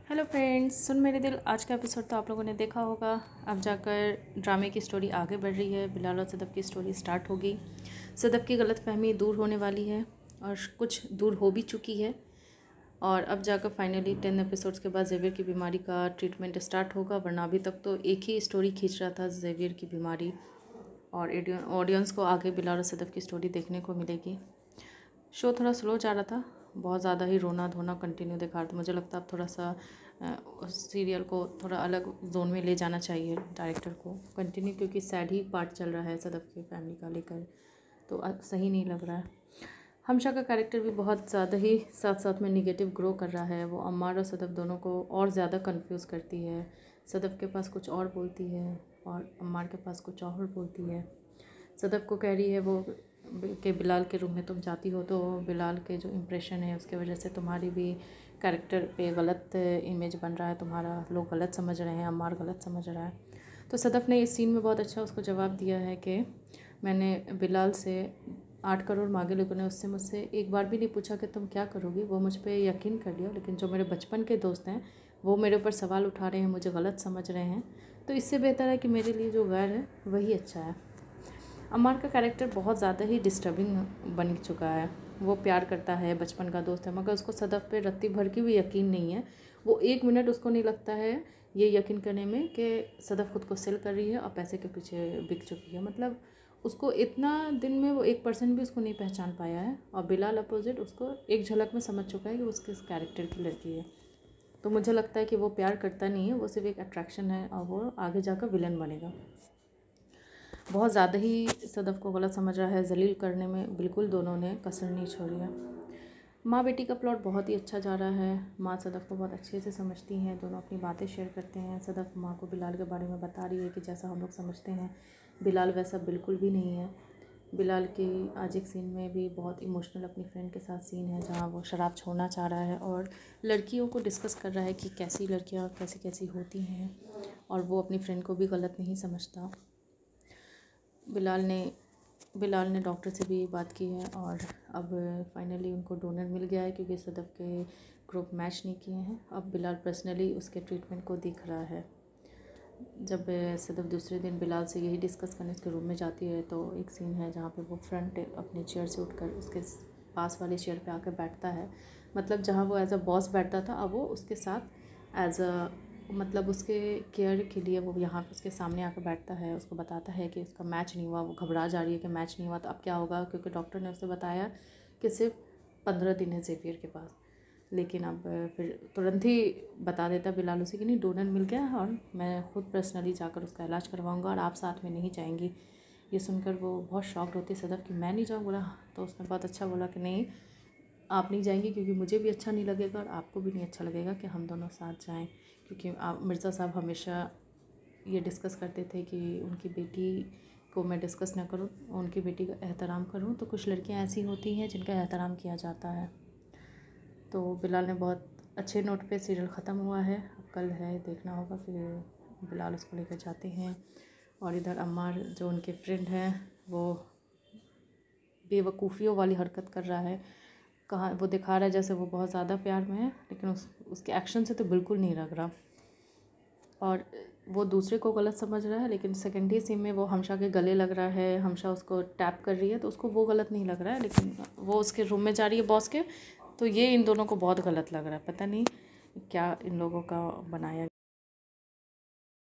Hello friends, सुन मेरे दिल आज का एपिसोड तो आप लोगों ने देखा होगा। अब जाकर ड्रामे की स्टोरी आगे बढ़ रही है। बिलाल और सदफ़ की स्टोरी स्टार्ट होगी। सदफ़ की गलतफहमी दूर होने वाली है और कुछ दूर हो भी चुकी है। और अब जाकर फाइनली 10 एपिसोड्स के बाद ज़ेवियर की बीमारी का ट्रीटमेंट स्टार्ट होगा, वरना अभी तक तो एक ही स्टोरी खींच रहा था ज़ेवियर की बीमारी। और ऑडियंस को आगे बिलाल और सदफ़ की स्टोरी देखने को मिलेगी। शो थोड़ा स्लो जा रहा था, बहुत ज़्यादा ही रोना धोना कंटिन्यू दिखा रहा था। मुझे लगता है अब थोड़ा सा सीरियल को थोड़ा अलग जोन में ले जाना चाहिए डायरेक्टर को कंटिन्यू, क्योंकि सैड ही पार्ट चल रहा है सदफ़ की फैमिली का लेकर, तो सही नहीं लग रहा है। हमशा का कैरेक्टर भी बहुत ज़्यादा ही साथ साथ में निगेटिव ग्रो कर रहा है। वो अम्मार और सदफ़ दोनों को और ज़्यादा कंफ्यूज करती है। सदफ़ के पास कुछ और बोलती है और अम्मार के पास कुछ और बोलती है। सदफ़ को कह रही है वो कि बिलाल के रूम में तुम जाती हो तो बिलाल के जो इम्प्रेशन है उसके वजह से तुम्हारी भी कैरेक्टर पे गलत इमेज बन रहा है, तुम्हारा लोग गलत समझ रहे हैं, अम्मार गलत समझ रहा है। तो सदफ़ ने इस सीन में बहुत अच्छा उसको जवाब दिया है कि मैंने बिलाल से 8 करोड़ मांगे, लेकिन उससे मुझसे एक बार भी नहीं पूछा कि तुम क्या करोगी। वो मुझ पर यकीन कर लिया, लेकिन जो मेरे बचपन के दोस्त हैं वो मेरे ऊपर सवाल उठा रहे हैं, मुझे गलत समझ रहे हैं। तो इससे बेहतर है कि मेरे लिए जो गैर है वही अच्छा है। अम्मार का कैरेक्टर बहुत ज़्यादा ही डिस्टर्बिंग बन चुका है। वो प्यार करता है, बचपन का दोस्त है, मगर उसको सदफ़ पे रत्ती भर की भी यकीन नहीं है। वो 1 मिनट उसको नहीं लगता है ये यकीन करने में कि सदफ़ खुद को सेल कर रही है और पैसे के पीछे बिक चुकी है। मतलब उसको इतना दिन में वो 1% भी उसको नहीं पहचान पाया है। और बिलाल अपोजिट उसको एक झलक में समझ चुका है कि उसके इस कैरेक्टर की लड़की है। तो मुझे लगता है कि वो प्यार करता नहीं है, वो सिर्फ एक अट्रैक्शन है और वो आगे जाकर विलन बनेगा। बहुत ज़्यादा ही सदफ़ को गलत समझ रहा है, जलील करने में बिल्कुल दोनों ने कसर नहीं छोड़ी है। माँ बेटी का प्लॉट बहुत ही अच्छा जा रहा है। माँ सदफ़ को बहुत अच्छे से समझती हैं, दोनों अपनी बातें शेयर करते हैं। सदफ़ माँ को बिलाल के बारे में बता रही है कि जैसा हम लोग समझते हैं बिलाल वैसा बिल्कुल भी नहीं है। बिलाल की आज एक सीन में भी बहुत इमोशनल अपनी फ्रेंड के साथ सीन है जहाँ वो शराब छोड़ना चाह रहा है और लड़कियों को डिस्कस कर रहा है कि कैसी लड़कियाँ कैसी कैसी होती हैं, और वो अपनी फ्रेंड को भी गलत नहीं समझता। बिलाल ने डॉक्टर से भी बात की है और अब फाइनली उनको डोनर मिल गया है, क्योंकि सदफ़ के ग्रुप मैच नहीं किए हैं। अब बिलाल पर्सनली उसके ट्रीटमेंट को देख रहा है। जब सदफ़ दूसरे दिन बिलाल से यही डिस्कस करने उसके रूम में जाती है तो एक सीन है जहाँ पे वो फ्रंट अपनी चेयर से उठकर उसके पास वाली चेयर पे आकर बैठता है। मतलब जहाँ वो एज अ बॉस बैठता था, अब वो उसके साथ एज अ मतलब उसके केयर के लिए वो यहाँ पे उसके सामने आकर बैठता है। उसको बताता है कि उसका मैच नहीं हुआ, वो घबरा जा रही है कि मैच नहीं हुआ तो अब क्या होगा, क्योंकि डॉक्टर ने उसे बताया कि सिर्फ 15 दिन है ज़ेवियर के पास। लेकिन अब फिर तुरंत ही बता देता बिलाल उसे कि नहीं, डोनर मिल गया है और मैं खुद पर्सनली जाकर उसका इलाज करवाऊँगा और आप साथ में नहीं जाएंगी। ये सुनकर वो बहुत शॉक्ड होती है सदफ़ कि मैं नहीं जाऊँ। बोला तो उसने बहुत अच्छा बोला कि नहीं, आप नहीं जाएंगी, क्योंकि मुझे भी अच्छा नहीं लगेगा और आपको भी नहीं अच्छा लगेगा कि हम दोनों साथ जाएं। क्योंकि मिर्ज़ा साहब हमेशा ये डिस्कस करते थे कि उनकी बेटी को मैं डिस्कस ना करूं, उनकी बेटी का एहतराम करूं। तो कुछ लड़कियां ऐसी होती हैं जिनका एहतराम किया जाता है। तो बिलाल ने बहुत अच्छे नोट पे सीरियल ख़त्म हुआ है। अब कल है, देखना होगा। फिर बिलाल उसको लेकर जाते हैं और इधर अम्मार जो उनके फ्रेंड हैं वो बेवकूफ़ियों वाली हरकत कर रहा है। कहाँ वो दिखा रहा है जैसे वो बहुत ज़्यादा प्यार में है, लेकिन उसके एक्शन से तो बिल्कुल नहीं लग रहा। और वो दूसरे को गलत समझ रहा है, लेकिन सेकेंडरी सीन में वो हमशा के गले लग रहा है, हमशा उसको टैप कर रही है तो उसको वो गलत नहीं लग रहा है, लेकिन वो उसके रूम में जा रही है बॉस के, तो ये इन दोनों को बहुत गलत लग रहा है। पता नहीं क्या इन लोगों का बनाया